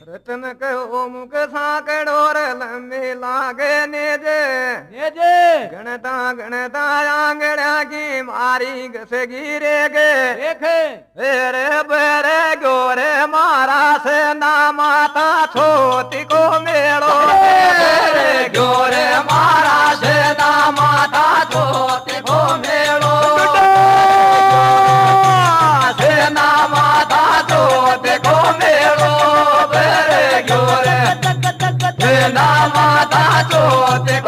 रतन कहो मुख साकड़ो रे लंबी लागे नेजे नेजे गणता गणता आंगड़ा की मारी घसे गिरे गे देखे रे बेरे गोरे मारा से ना माता छोटी को मेड़ो रे गोरे मारा से ना माता छोटी को मेड़ो से ना माता छोटी को मेड़ो बेरे गोरे से ना माता छोटी